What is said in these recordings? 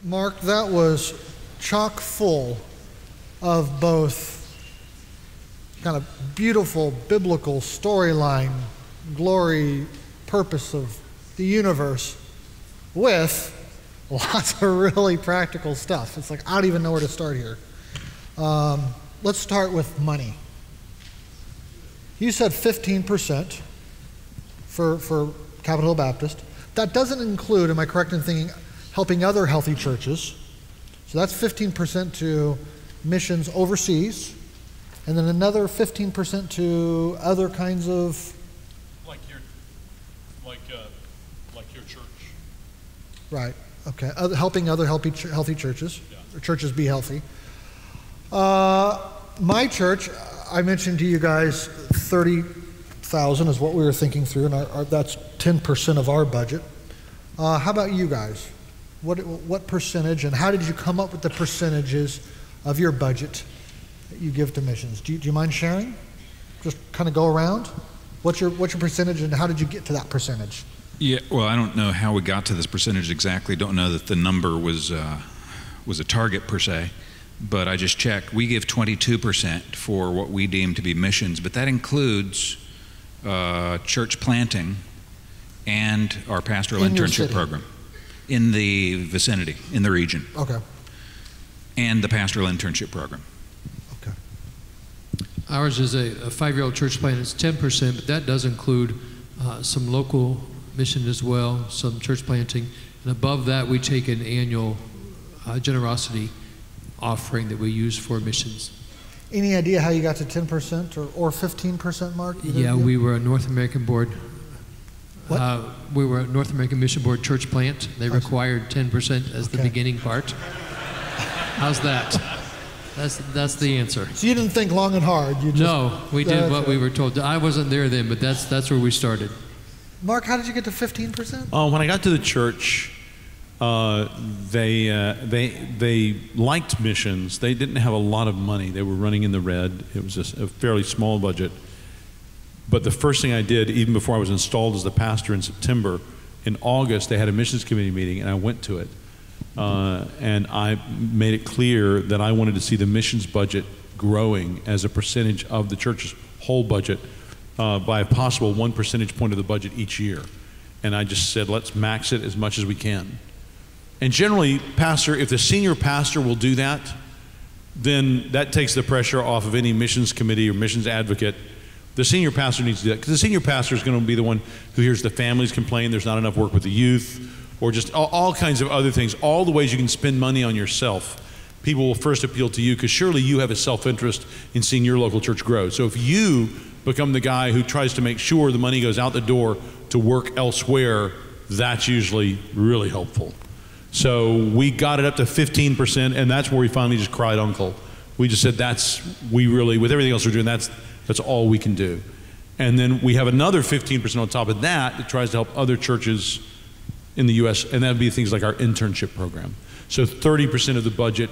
Mark, that was chock full of both kind of beautiful biblical storyline, glory, purpose of the universe, with lots of really practical stuff. It's like, I don't even know where to start here. Let's start with money. You said 15% for Capitol Hill Baptist. That doesn't include, am I correct in thinking, helping other healthy churches? So that's 15% to missions overseas, and then another 15% to other kinds of... Like your church. Right, okay. Helping other healthy churches, or churches be healthy. My church, I mentioned to you guys 30,000 is what we were thinking through, and that's 10% of our budget. How about you guys? What percentage, and how did you come up with the percentages of your budget that you give to missions? Do you mind sharing? Just kind of go around. What's your percentage, and how did you get to that percentage? Yeah, well, I don't know how we got to this percentage exactly. Don't know that the number was a target per se, but I just checked. We give 22% for what we deem to be missions, but that includes church planting and our pastoral internship program in the vicinity, in the region. Okay. And the pastoral internship program. Okay. Ours is a 5-year-old church plant. It's 10%, but that does include some local mission as well, some church planting. And above that, we take an annual generosity offering that we use for missions. Any idea how you got to 10% or 15%, Mark? Yeah, we were a North American board. What? We were a North American Mission Board church plant. They required 10% as the beginning part. How's that? That's the answer. So you didn't think long and hard. You just, no, we did what we were told. I wasn't there then, but that's where we started. Mark, how did you get to 15%? When I got to the church, they liked missions. They didn't have a lot of money. They were running in the red. It was just a fairly small budget. But the first thing I did, even before I was installed as the pastor in September, in August, they had a missions committee meeting, and I went to it. And I made it clear that I wanted to see the missions budget growing as a percentage of the church's whole budget by a possible 1 percentage point of the budget each year. And I just said, let's max it as much as we can. And generally, pastor, if the senior pastor will do that, then that takes the pressure off of any missions committee or missions advocate. The senior pastor needs to do that, because the senior pastor is going to be the one who hears the families complain there's not enough work with the youth, or just all kinds of other things, all the ways you can spend money on yourself. People will first appeal to you, because surely you have a self-interest in seeing your local church grow. So if you become the guy who tries to make sure the money goes out the door to work elsewhere, that's usually really helpful. So we got it up to 15%, and that's where we finally just cried uncle. We just said with everything else we're doing, that's all we can do. And then we have another 15% on top of that tries to help other churches in the U.S., and that would be things like our internship program. So 30% of the budget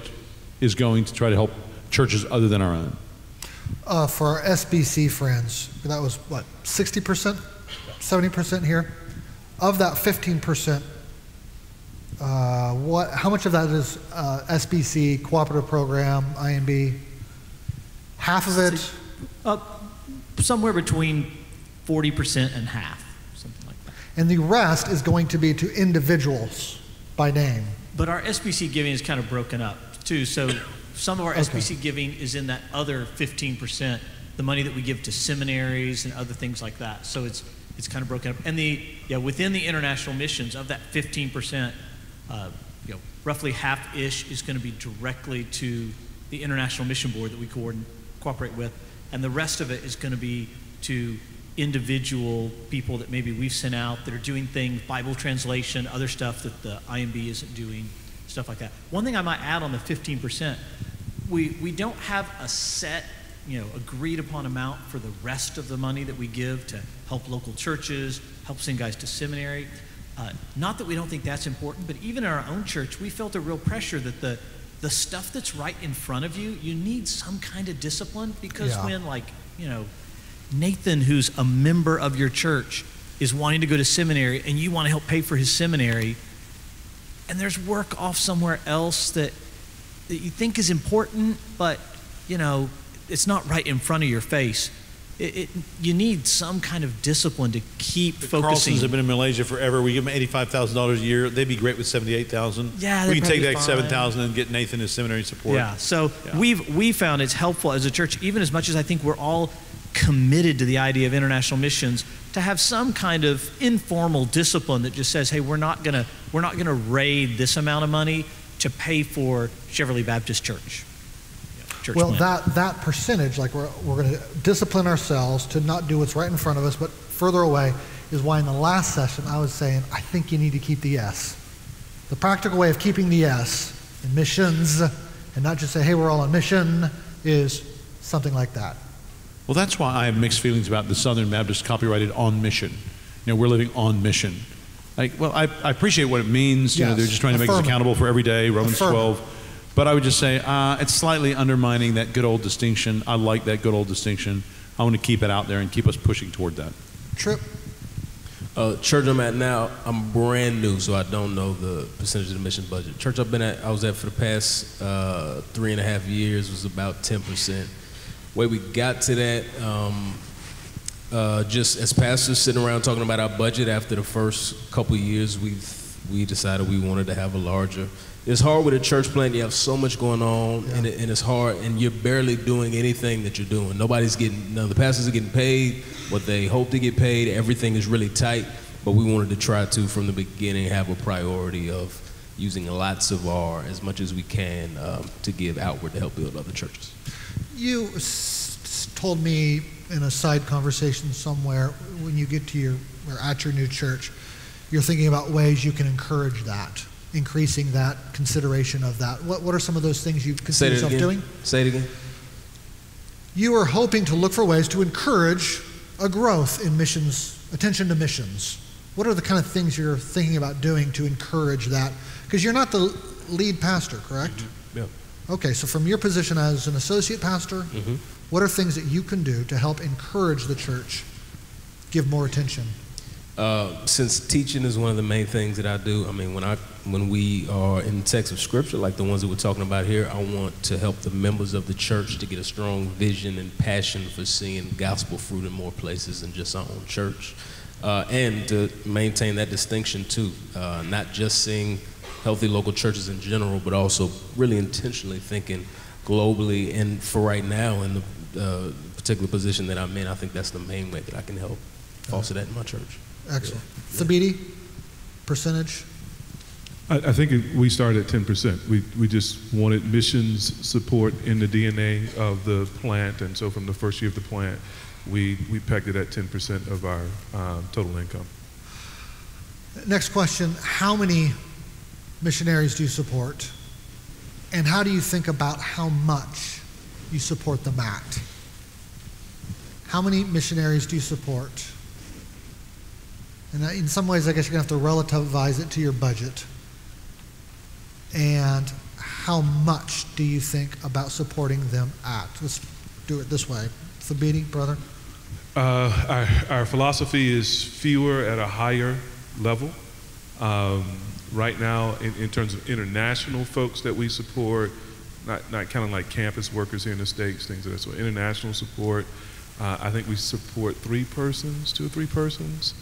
is going to try to help churches other than our own. For our SBC friends, that was what, 60%? 70% here? Of that 15%, how much of that is SBC, cooperative program, INB? Half of it? Somewhere between 40% and half, something like that. And the rest is going to be to individuals by name. But our SBC giving is kind of broken up too. So some of our SBC giving is in that other 15%, the money that we give to seminaries and other things like that. So it's kind of broken up. And within the international missions, of that 15%, roughly half-ish is going to be directly to the International Mission Board that we cooperate with, and the rest of it is going to be to individual people that maybe we've sent out that are doing things, Bible translation, other stuff that the IMB isn't doing, stuff like that. One thing I might add on the 15%, we don't have a set, agreed upon amount for the rest of the money that we give to help local churches, help send guys to seminary. Not that we don't think that's important, but even in our own church, we felt a real pressure that the stuff that's right in front of you, you need some kind of discipline, because when Nathan, who's a member of your church, is wanting to go to seminary and you want to help pay for his seminary, and there's work off somewhere else that you think is important, but it's not right in front of your face. You need some kind of discipline to keep focusing. Carlsons have been in Malaysia forever. We give them $85,000 a year. They'd be great with $78,000. Yeah, we can take that $7,000 and get Nathan his seminary support. Yeah, so we found it's helpful as a church, even as much as I think we're all committed to the idea of international missions, to have some kind of informal discipline that just says, hey, we're not gonna raid this amount of money to pay for Cheverly Baptist Church. Well, that percentage, like we're going to discipline ourselves to not do what's right in front of us, but further away, is why in the last session I was saying I think you need to keep the S. The practical way of keeping the S in missions, and not just say, hey, we're all on mission, is something like that. Well, that's why I have mixed feelings about the Southern Baptist copyrighted on mission. We're living on mission. I appreciate what it means. Yes. They're just trying to make us accountable for every day, Romans 12. But I would just say it's slightly undermining that good old distinction. I like that good old distinction. I want to keep it out there and keep us pushing toward that. Trip? Church I'm at now, I'm brand new, so I don't know the percentage of the mission budget. Church I was at for the past 3.5 years was about 10%. Way we got to that, just as pastors sitting around talking about our budget after the first couple of years, we decided we wanted to have a larger. It's hard with a church plant. You have so much going on, and it's hard, and you're barely doing anything that you're doing. None of the pastors are getting paid what they hope to get paid. Everything is really tight, but we wanted to try to, from the beginning, have a priority of using lots of as much as we can to give outward to help build other churches. You told me in a side conversation somewhere, when you get to at your new church, you're thinking about ways you can encourage that. Increasing that consideration of that. What are some of those things you consider yourself doing? Say it again. You are hoping to look for ways to encourage a growth in missions, attention to missions. What are the kind of things you're thinking about doing to encourage that? Because you're not the lead pastor, correct? Mm-hmm. Yeah. Okay, so from your position as an associate pastor, what are things that you can do to help encourage the church, give more attention? Since teaching is one of the main things that I do, when we are in texts of scripture, like the ones that we're talking about here, I want to help the members of the church to get a strong vision and passion for seeing gospel fruit in more places than just our own church. And to maintain that distinction too, not just seeing healthy local churches in general, but also really intentionally thinking globally. And for right now, in the particular position that I'm in, I think that's the main way that I can help foster that in my church. Excellent. Thabiti, percentage? I think we started at 10%. We just wanted missions support in the DNA of the plant, and so from the first year of the plant, we pegged it at 10% of our total income. Next question, how many missionaries do you support? And how do you think about how much you support them at? How many missionaries do you support? And in some ways, I guess you're going to have to relativize it to your budget. And how much do you think about supporting them at? Let's do it this way. Thabiti, brother? Our philosophy is fewer at a higher level. Right now, in terms of international folks that we support, not kind of like campus workers here in the States, things like that. So international support, I think we support 2 or 3 persons.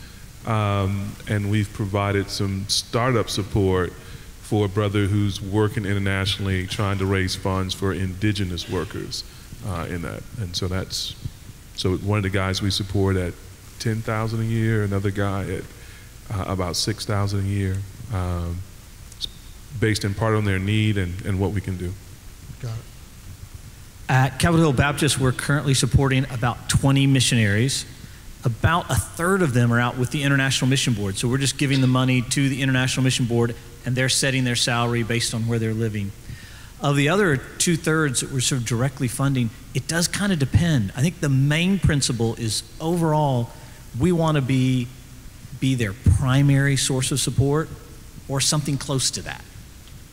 And we've provided some startup support for a brother who's working internationally, trying to raise funds for indigenous workers in that. And so one of the guys we support at $10,000 a year, another guy at about $6,000 a year, based in part on their need and what we can do. Got it. At Capitol Hill Baptist, we're currently supporting about 20 missionaries. About 1/3 of them are out with the International Mission Board. So we're just giving the money to the International Mission Board, and they're setting their salary based on where they're living. Of the other 2/3 that we're sort of directly funding, it does kind of depend. I think the main principle is overall, we want to be their primary source of support or something close to that.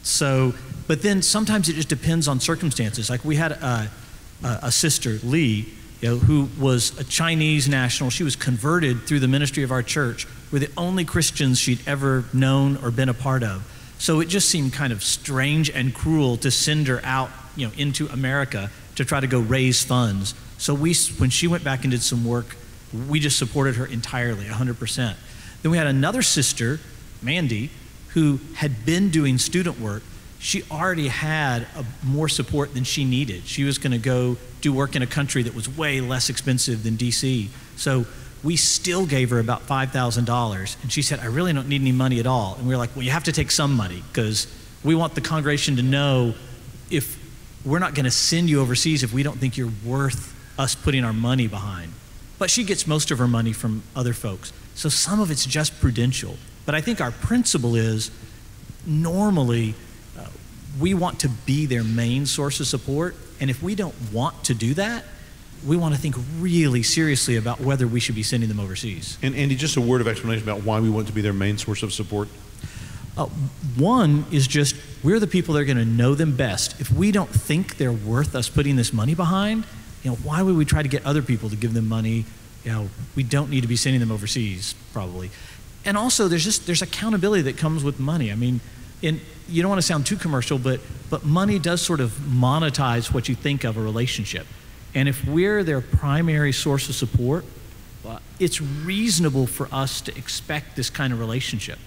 So, but then sometimes it just depends on circumstances. Like we had a sister, Lee, who was a Chinese national. She was converted through the ministry of our church. We're the only Christians she'd ever known or been a part of. So it just seemed kind of strange and cruel to send her out, into America to try to go raise funds. So when she went back and did some work, we just supported her entirely, 100%. Then we had another sister, Mandy, who had been doing student work. She already had more support than she needed. She was going to go do work in a country that was way less expensive than DC. So we still gave her about $5,000. And she said, I really don't need any money at all. And we were like, well, you have to take some money because we want the congregation to know if we're not going to send you overseas if we don't think you're worth us putting our money behind. But she gets most of her money from other folks. So some of it's just prudential. But I think our principle is normally we want to be their main source of support. And if we don't want to do that, we want to think really seriously about whether we should be sending them overseas. And Andy, just a word of explanation about why we want to be their main source of support. One is just we're the people that are going to know them best. If we don't think they're worth us putting this money behind, why would we try to get other people to give them money? We don't need to be sending them overseas, probably. And also, there's accountability that comes with money. I mean, you don't want to sound too commercial, but money does sort of monetize what you think of a relationship. And if we're their primary source of support, it's reasonable for us to expect this kind of relationship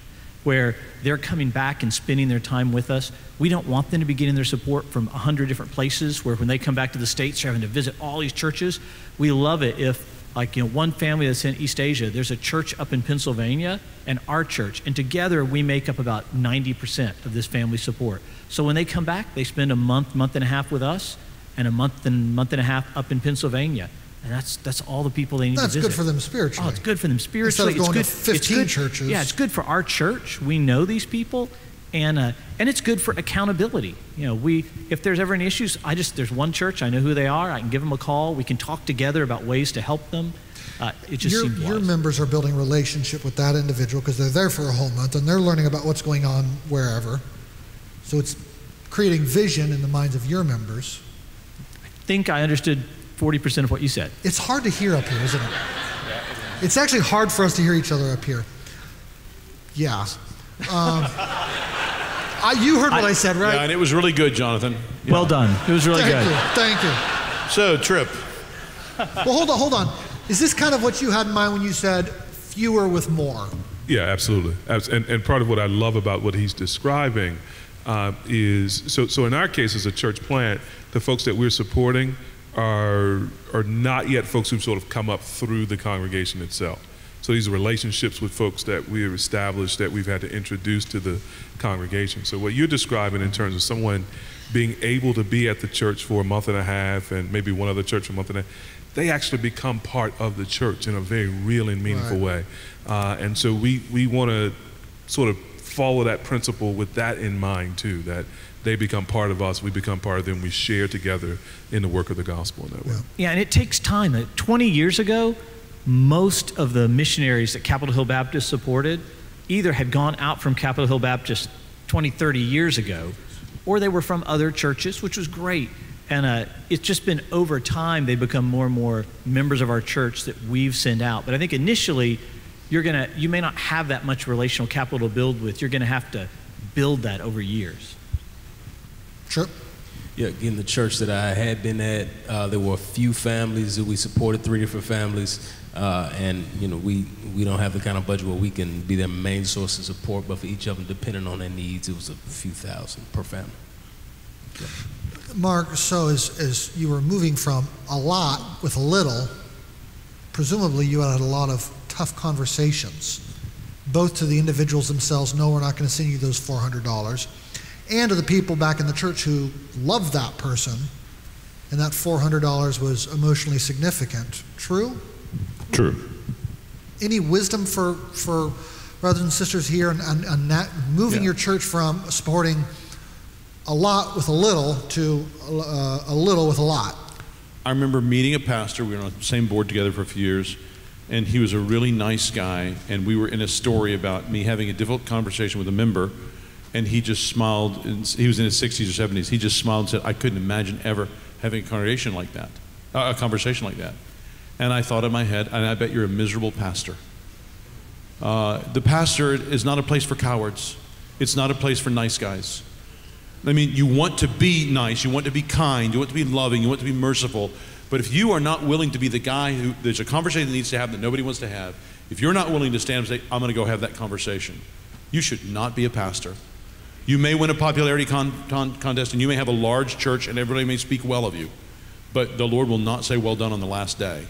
where they're coming back and spending their time with us. We don't want them to be getting their support from 100 different places where when they come back to the States, they're having to visit all these churches. We love it if, one family that's in East Asia, there's a church up in Pennsylvania and our church, and together we make up about 90% of this family support. So when they come back, they spend a month and a half with us and a month and a half up in Pennsylvania. And that's all the people they need to visit. That's good for them spiritually. Oh, it's good for them spiritually. Instead of going to 15 churches. Yeah, it's good for our church. We know these people, and it's good for accountability. If there's ever any issues, there's one church, I know who they are, I can give them a call, we can talk together about ways to help them. It just seems wise. Your members are building relationship with that individual because they're there for a whole month and they're learning about what's going on wherever. So it's creating vision in the minds of your members. I think I understood 40% of what you said. It's hard to hear up here, isn't it? It's actually hard for us to hear each other up here. Yeah. You heard what I said, right? Yeah, and it was really good, Jonathan. Yeah. Well done. It was really good. Thank you. So, Tripp. Well, hold on. Is this kind of what you had in mind when you said fewer with more? Yeah, absolutely. And part of what I love about what he's describing is, so in our case as a church plant, the folks that we're supporting are not yet folks who've sort of come up through the congregation itself. So these are relationships with folks that we have established that we've had to introduce to the congregation. So what you're describing in terms of someone being able to be at the church for a month and a half and maybe one other church for a month and a half, they actually become part of the church in a very real and meaningful way. And so we want to sort of follow that principle with that in mind too, that they become part of us, we become part of them, we share together in the work of the gospel in that way. Yeah, and it takes time. 20 years ago, most of the missionaries that Capitol Hill Baptist supported either had gone out from Capitol Hill Baptist 20, 30 years ago, or they were from other churches, which was great. And it's just been over time, they become more and more members of our church that we've sent out. But I think initially, you may not have that much relational capital to build with. You're going to have to build that over years. Sure. Yeah, in the church that I had been at, there were a few families that we supported, 3 different families. And we don't have the kind of budget where we can be their main source of support, but for each of them, depending on their needs, it was a few thousand per family. Yeah. Mark, so as you were moving from a lot with a little, presumably you had a lot of tough conversations, both to the individuals themselves, no, we're not going to send you those $400, and to the people back in the church who loved that person, and that $400 was emotionally significant. True? True. Any wisdom for brothers and sisters here and moving your church from supporting a lot with a little to a little with a lot? I remember meeting a pastor. We were on the same board together for a few years, and he was a really nice guy, and we were in a story about me having a difficult conversation with a member, and he just smiled. He was in his 60s or 70s. He just smiled and said, I couldn't imagine ever having a conversation like that. And I thought in my head, and I bet you're a miserable pastor. The pastor is not a place for cowards. It's not a place for nice guys. I mean, you want to be nice, you want to be kind, you want to be loving, you want to be merciful, but if you are not willing to be the guy who, there's a conversation that needs to happen that nobody wants to have, if you're not willing to stand up and say, I'm going to go have that conversation, you should not be a pastor. You may win a popularity contest and you may have a large church and everybody may speak well of you, but the Lord will not say well done on the last day.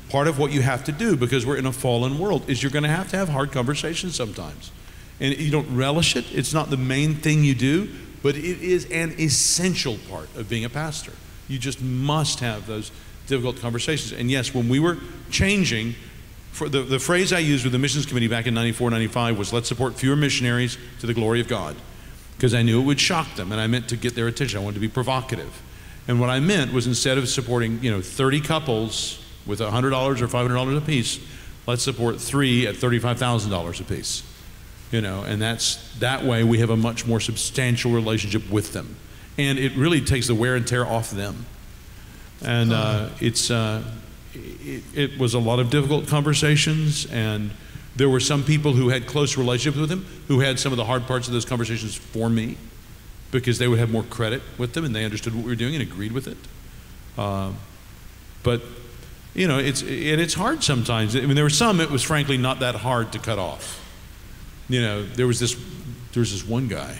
Part of what you have to do, because we're in a fallen world, is you're going to have hard conversations sometimes. And you don't relish it. It's not the main thing you do, but it is an essential part of being a pastor. You just must have those difficult conversations. And yes, when we were changing, for the phrase I used with the missions committee back in 94, 95 was, let's support fewer missionaries to the glory of God. Because I knew it would shock them, and I meant to get their attention. I wanted to be provocative. And what I meant was, instead of supporting 30 couples with $100 or $500 a piece, let's support 3 at $35,000 a piece. And that way we have a much more substantial relationship with them. And it really takes the wear and tear off them. And it was a lot of difficult conversations, and there were some people who had close relationships with him who had some of the hard parts of those conversations for me, because they would have more credit with them and they understood what we were doing and agreed with it. But it's hard sometimes. I mean, there were some it was frankly not that hard to cut off. There was this one guy.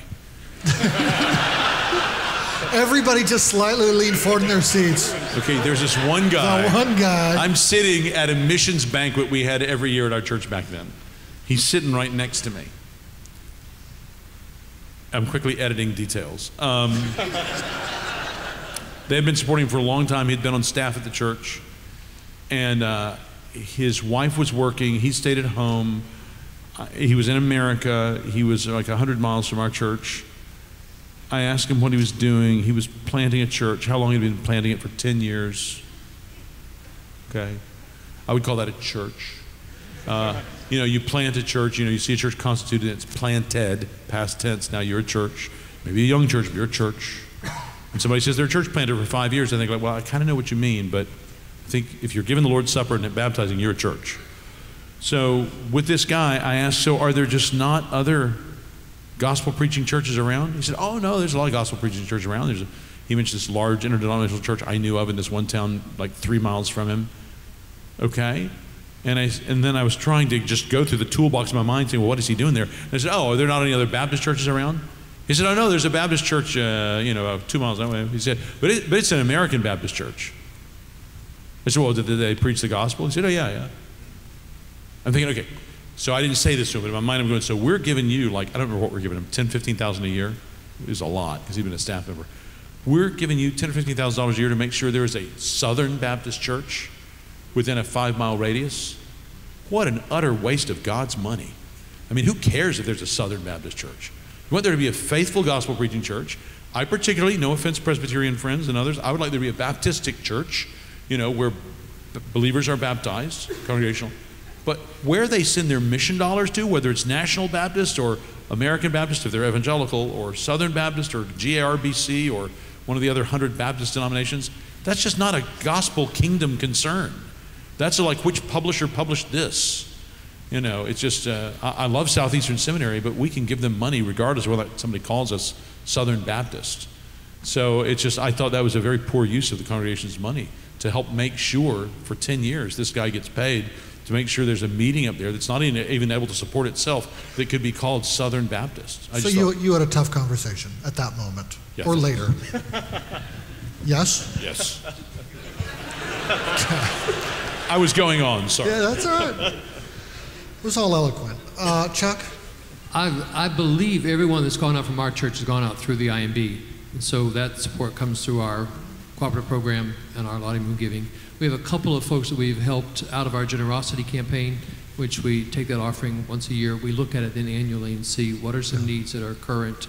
Everybody just slightly leaned forward in their seats. Okay, there's this one guy. The one guy. I'm sitting at a missions banquet we had every year at our church back then. He's sitting right next to me. I'm quickly editing details. They had been supporting him for a long time. He'd been on staff at the church. And his wife was working. He stayed at home. He was in America. He was like 100 miles from our church. I asked him what he was doing. He was planting a church. How long had he been planting it? For 10 years. Okay. I would call that a church. You plant a church, you see a church constituted, it's planted, past tense, now you're a church. Maybe a young church, but you're a church. And somebody says they're a church planter for 5 years, I think, well, I kind of know what you mean, but I think if you're giving the Lord's Supper and baptizing, you're a church. So with this guy, I asked, so are there just not other gospel preaching churches around? He said, oh no, there's a lot of gospel preaching churches around. He mentioned this large interdenominational church I knew of in this one town like 3 miles from him. Okay. And then I was trying to just go through the toolbox in my mind saying, well, what is he doing there? And I said, oh, are there not any other Baptist churches around? He said, oh no, there's a Baptist church 2 miles that way. He said, but it's an American Baptist church. I said, well, did they preach the gospel? He said, oh yeah. I'm thinking, okay. So I didn't say this to him, but in my mind I'm going, so we're giving you, I don't remember what we're giving him, $10,000, $15,000 a year. It was a lot, because he'd been a staff member. We're giving you $10,000 or $15,000 a year to make sure there is a Southern Baptist church within a 5-mile radius. What an utter waste of God's money. I mean, who cares if there's a Southern Baptist church? We want there to be a faithful gospel preaching church. I particularly, no offense Presbyterian friends and others, I would like there to be a Baptistic church, where believers are baptized, congregational. But where they send their mission dollars to, whether it's National Baptist or American Baptist, if they're evangelical, or Southern Baptist or GARBC or one of the other 100 Baptist denominations, that's just not a gospel kingdom concern. That's like which publisher published this. It's just, I love Southeastern Seminary, but we can give them money regardless of whether somebody calls us Southern Baptist. So it's just, I thought that was a very poor use of the congregation's money to help make sure for 10 years this guy gets paid to make sure there's a meeting up there that's not even able to support itself that could be called Southern Baptist. So you had a tough conversation at that moment, yes. Or later. Yes? Yes. I was going on, sorry. Yeah, that's all right. It was all eloquent. Chuck? I believe everyone that's gone out from our church has gone out through the IMB. And so that support comes through our cooperative program and our lottery moon giving. We have a couple of folks that we've helped out of our generosity campaign, which we take that offering once a year. We look at it then annually and see what are some needs that are current.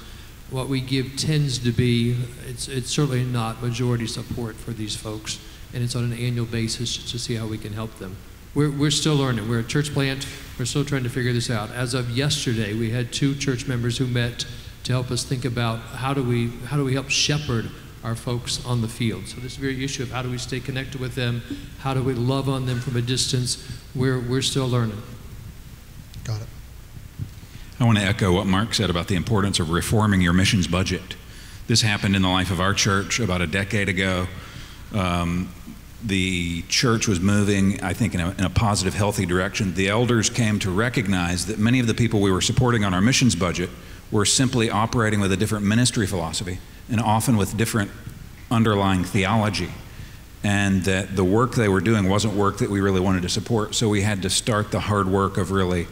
What we give tends to be, it's certainly not majority support for these folks, and it's on an annual basis just to see how we can help them. We're still learning. We're a church plant. We're still trying to figure this out. As of yesterday, we had 2 church members who met to help us think about how do we help shepherd our folks on the field. So this very issue of how do we stay connected with them, how do we love on them from a distance, we're still learning. Got it. I want to echo what Mark said about the importance of reforming your missions budget. This happened in the life of our church about a decade ago. The church was moving, I think, in a positive, healthy direction. The elders came to recognize that many of the people we were supporting on our missions budget were simply operating with a different ministry philosophy and often with different underlying theology, and that the work they were doing wasn't work that we really wanted to support. So we had to start the hard work of really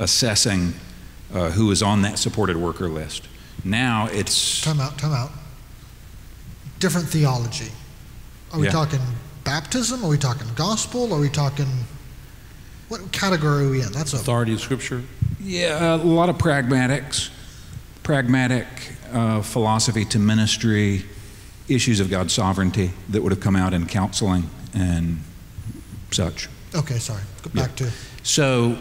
assessing who was on that supported worker list. Now it's... Time out. Different theology. Are we talking baptism? Are we talking gospel? Are we talking... What category are we in? That's authority of Scripture? Yeah, a lot of pragmatic philosophy to ministry, issues of God's sovereignty that would have come out in counseling and such. Okay, sorry. Go back to... So,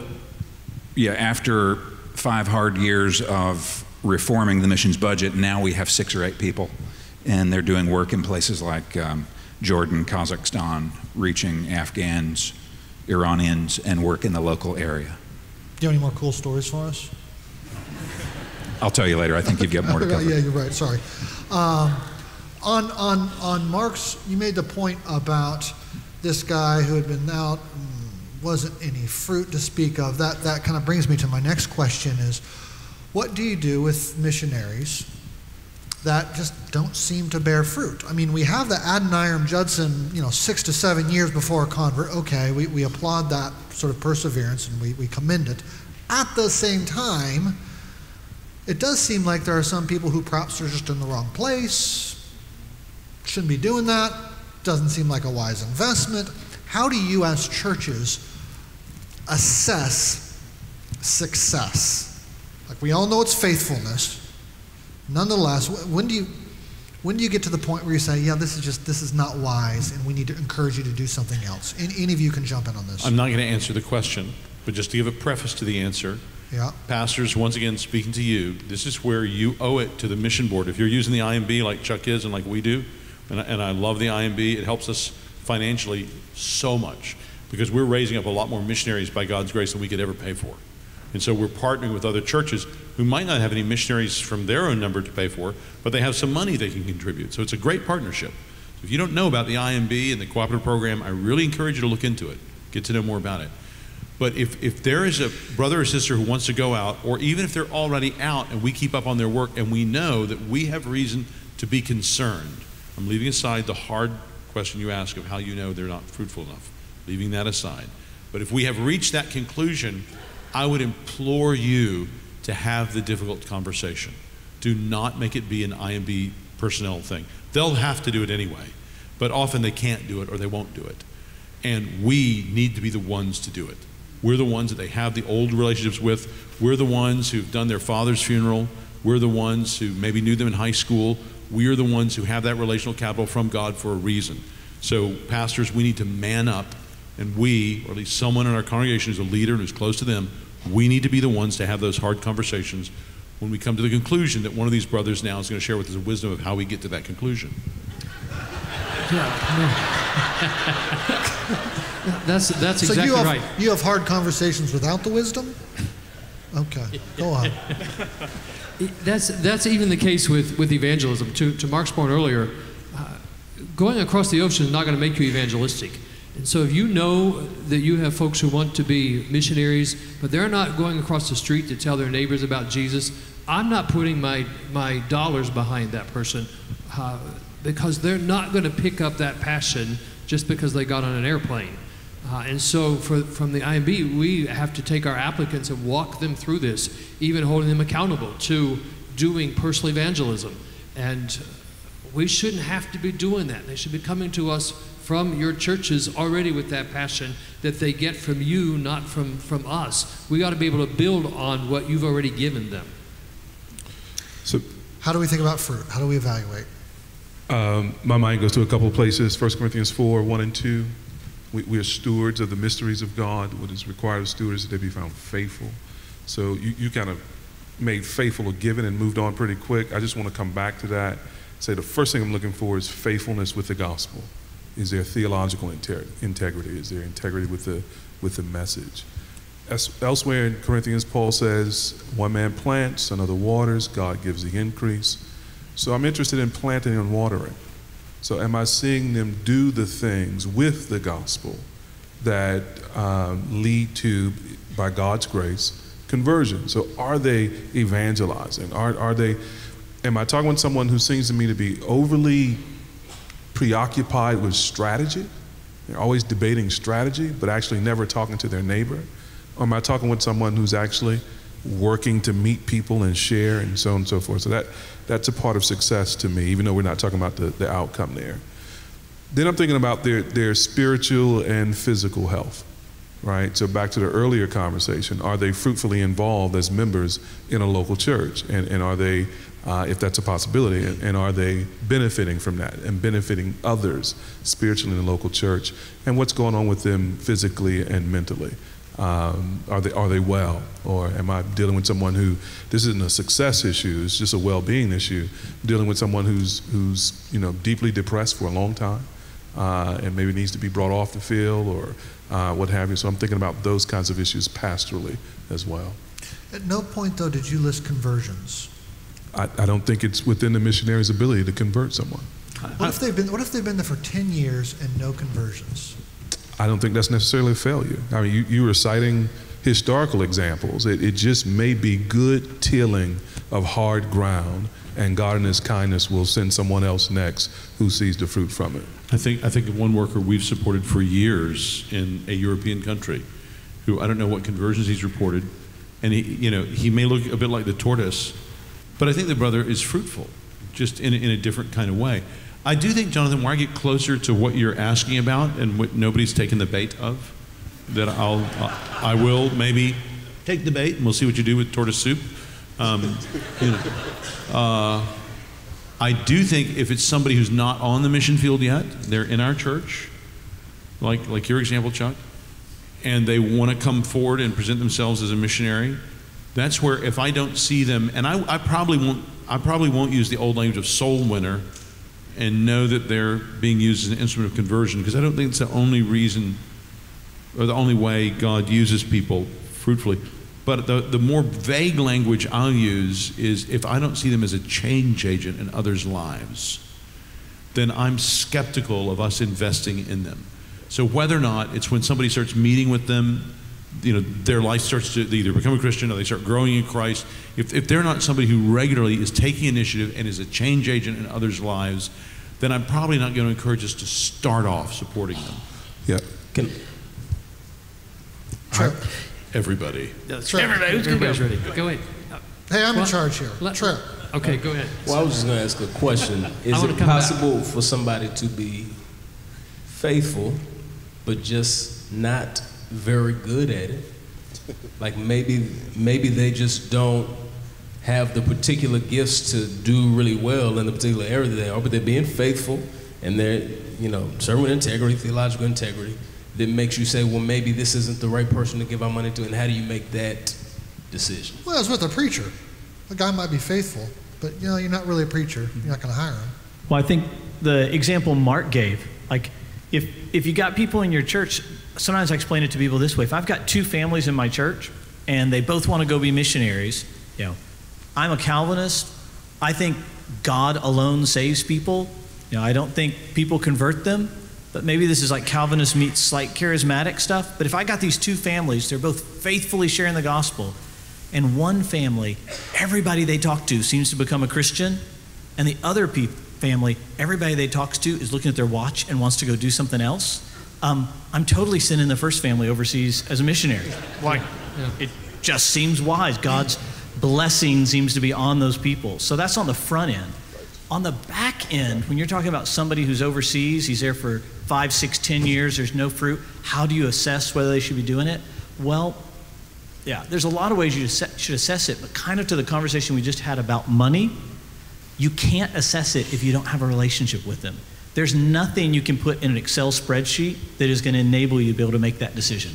after 5 hard years of reforming the missions budget, now we have 6 or 8 people, and they're doing work in places like Jordan, Kazakhstan, reaching Afghans, Iranians, and work in the local area. Do you have any more cool stories for us? I'll tell you later. I think you've got more to cover. Yeah, you're right. Sorry. On Mark's, you made the point about this guy who had been out, wasn't any fruit to speak of. That kind of brings me to my next question is, what do you do with missionaries that just don't seem to bear fruit? I mean, we have the Adoniram Judson, 6 to 7 years before a convert. Okay, we applaud that sort of perseverance and we commend it. At the same time, it does seem like there are some people who perhaps are just in the wrong place, shouldn't be doing that, doesn't seem like a wise investment. How do you as churches assess success? Like, we all know it's faithfulness. Nonetheless, when do you get to the point where you say, this is not wise and we need to encourage you to do something else? Any of you can jump in on this. I'm not going to answer the question, but just to give a preface to the answer. Yeah. Pastors, once again, speaking to you, this is where you owe it to the mission board. If you're using the IMB like Chuck is and like we do, and I love the IMB, it helps us financially so much because we're raising up a lot more missionaries by God's grace than we could ever pay for. And so we're partnering with other churches who might not have any missionaries from their own number to pay for, but they have some money they can contribute. So it's a great partnership. So if you don't know about the IMB and the cooperative program, I really encourage you to look into it, get to know more about it. But if there is a brother or sister who wants to go out, or even if they're already out and we keep up on their work and we know that we have reason to be concerned, I'm leaving aside the hard question you ask of how you know they're not fruitful enough, leaving that aside. But if we have reached that conclusion, I would implore you to have the difficult conversation. Do not make it be an IMB personnel thing. They'll have to do it anyway, but often they can't do it or they won't do it. And we need to be the ones to do it. We're the ones that they have the old relationships with. We're the ones who've done their father's funeral. We're the ones who maybe knew them in high school. We are the ones who have that relational capital from God for a reason. So pastors, we need to man up, and we, or at least someone in our congregation who's a leader and who's close to them, we need to be the ones to have those hard conversations when we come to the conclusion that one of these brothers now is going to share with us the wisdom of how we get to that conclusion. That's exactly right. You have hard conversations without the wisdom? Okay, go on. That's even the case with evangelism. To Mark's point earlier, going across the ocean is not going to make you evangelistic. And so if you know that you have folks who want to be missionaries, but they're not going across the street to tell their neighbors about Jesus, I'm not putting my dollars behind that person because they're not going to pick up that passion just because they got on an airplane. And so from the IMB, we have to take our applicants and walk them through this, even holding them accountable to doing personal evangelism. And we shouldn't have to be doing that. They should be coming to us from your churches already with that passion that they get from you, not from us. We got to be able to build on what you've already given them. So, how do we think about fruit? How do we evaluate? My mind goes to a couple of places. 1 Corinthians 4, 1 and 2. We are stewards of the mysteries of God. What is required of stewards is that they be found faithful. So you kind of made faithful a given and moved on pretty quick. I just want to come back to that. Say the first thing I'm looking for is faithfulness with the gospel. Is there theological integrity? Is there integrity with the message? Elsewhere in Corinthians, Paul says, one man plants, another waters, God gives the increase. So I'm interested in planting and watering. So am I seeing them do the things with the gospel that lead to, by God's grace, conversion? So are they evangelizing? Am I talking with someone who seems to me to be overly preoccupied with strategy? They're always debating strategy, but actually never talking to their neighbor. Or am I talking with someone who's actually working to meet people and share and so on and so forth? So that's a part of success to me, even though we're not talking about the outcome there. Then I'm thinking about their spiritual and physical health, right? So back to the earlier conversation, are they fruitfully involved as members in a local church? And are they, if that's a possibility, and are they benefiting from that and benefiting others spiritually in the local church? And what's going on with them physically and mentally? Are they well? Or am I dealing with someone who, this isn't a success issue, it's just a well-being issue, dealing with someone who's deeply depressed for a long time, and maybe needs to be brought off the field or what have you. So I'm thinking about those kinds of issues pastorally as well. At no point, though, did you list conversions. I don't think it's within the missionary's ability to convert someone. What if they've been there for 10 years and no conversions? I don't think that's necessarily a failure. I mean, you were citing historical examples. It just may be good tilling of hard ground, and God in His kindness will send someone else next who sees the fruit from it. I think of one worker we've supported for years in a European country, who I don't know what conversions he's reported, and he may look a bit like the tortoise, but I think the brother is fruitful, just in a different kind of way. I do think, Jonathan, where I get closer to what you're asking about and what nobody's taken the bait of, that I will maybe take the bait and we'll see what you do with tortoise soup. I do think if it's somebody who's not on the mission field yet, they're in our church, like your example, Chuck, and they want to come forward and present themselves as a missionary, that's where if I don't see them, and I probably won't use the old language of soul winner and know that they're being used as an instrument of conversion, because I don't think it's the only reason or the only way God uses people fruitfully. But the more vague language I'll use is if I don't see them as a change agent in others' lives, then I'm skeptical of us investing in them. So whether or not it's when somebody starts meeting with them, their life starts to either become a Christian or they start growing in Christ, if they're not somebody who regularly is taking initiative and is a change agent in others' lives, then I'm probably not going to encourage us to start off supporting them. Yeah. Sure. Everybody. Sure. Everybody's ready. Go ahead. Hey, I'm in charge here. Trip. Okay, go ahead. Well, I was just going to ask a question. Is it possible for somebody to be faithful, but just not very good at it? Like maybe they just don't have the particular gifts to do really well in the particular area that they are, but they're being faithful and they're, serving with integrity, theological integrity, that makes you say, well, maybe this isn't the right person to give our money to, and how do you make that decision? Well, it's with a preacher. The guy might be faithful, but you're not really a preacher. You're not going to hire him. Well, I think the example Mark gave, like if you got people in your church, sometimes I explain it to people this way. If I've got two families in my church and they both want to go be missionaries, I'm a Calvinist. I think God alone saves people. I don't think people convert them, but maybe this is like Calvinist meets like charismatic stuff. But if I got these two families, they're both faithfully sharing the gospel, and one family, everybody they talk to seems to become a Christian, and the other family, everybody they talk to is looking at their watch and wants to go do something else, I'm totally sending the first family overseas as a missionary. Why? It just seems wise. God's blessing seems to be on those people. So that's on the front end. On the back end, when you're talking about somebody who's overseas, he's there for 5, 6, 10 years, there's no fruit, how do you assess whether they should be doing it? Well, there's a lot of ways you should assess it, but kind of to the conversation we just had about money, you can't assess it if you don't have a relationship with them. There's nothing you can put in an Excel spreadsheet that is going to enable you to be able to make that decision.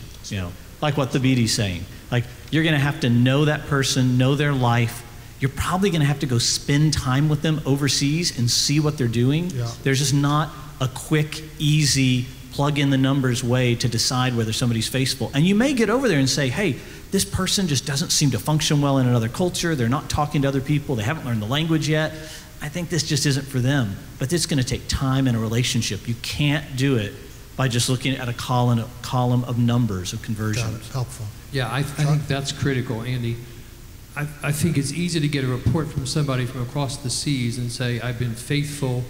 Like what the BD's saying. Like, you're going to have to know that person, know their life. You're probably going to have to go spend time with them overseas and see what they're doing. Yeah. There's just not a quick, easy, plug in the numbers way to decide whether somebody's faithful. And you may get over there and say, hey, this person just doesn't seem to function well in another culture. They're not talking to other people. They haven't learned the language yet. I think this just isn't for them. But it's going to take time and a relationship. You can't do it by just looking at a column of numbers of conversions. Got it. Helpful. Yeah, I think that's critical, Andy. I think it's easy to get a report from somebody from across the seas and say, I've been faithful.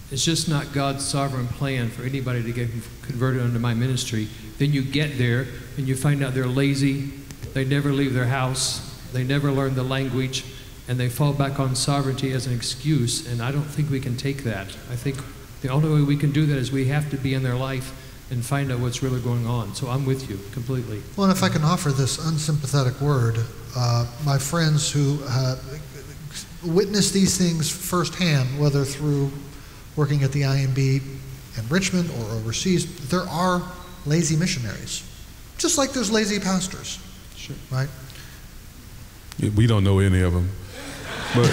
It's just not God's sovereign plan for anybody to get converted under my ministry. Then you get there and you find out they're lazy, they never leave their house, they never learn the language, and they fall back on sovereignty as an excuse, and I don't think we can take that. I think the only way we can do that is we have to be in their life and find out what's really going on. So I'm with you completely. Well, and if I can offer this unsympathetic word, my friends who witness these things firsthand, whether through working at the IMB in Richmond or overseas, there are lazy missionaries, just like there's lazy pastors. Sure. Right? Yeah, we don't know any of them. But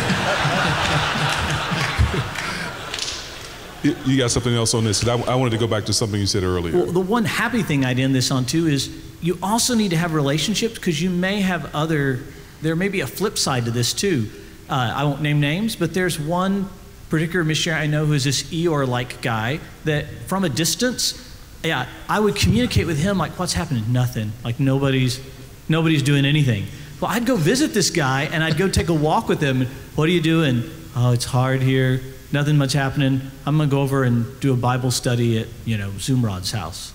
you got something else on this? I wanted to go back to something you said earlier. Well, the one happy thing I'd end this on too is you also need to have relationships, because you may have there may be a flip side to this too. I won't name names, but there's one particular missionary I know who's this Eeyore-like guy that from a distance, yeah, I would communicate with him like, what's happening? Nothing. Like nobody's doing anything. Well, I'd go visit this guy and I'd go take a walk with him. What are you doing? Oh, it's hard here. Nothing much happening. I'm gonna go over and do a Bible study at, Zoomrod's house.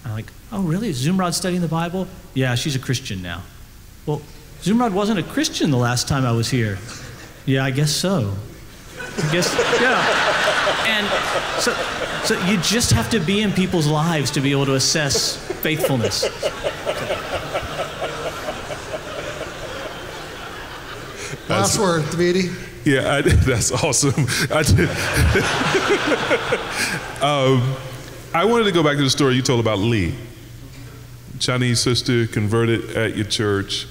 I'm like, oh really? Is Zoomrod studying the Bible? Yeah, she's a Christian now. Well, Zoomrod wasn't a Christian the last time I was here. Yeah, I guess so. And so you just have to be in people's lives to be able to assess faithfulness. Last word, Davidi. Yeah, that's awesome. I wanted to go back to the story you told about Lee. Chinese sister converted at your church,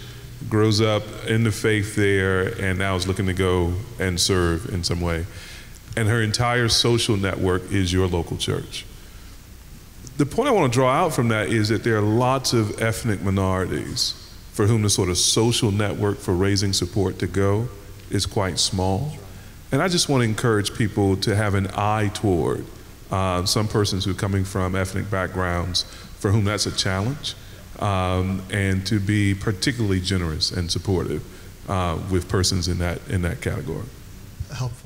grows up in the faith there, and now is looking to go and serve in some way. And her entire social network is your local church. The point I want to draw out from that is that there are lots of ethnic minorities for whom the sort of social network for raising support to go is quite small. And I just want to encourage people to have an eye toward some persons who are coming from ethnic backgrounds for whom that's a challenge, and to be particularly generous and supportive with persons in that category. Helpful.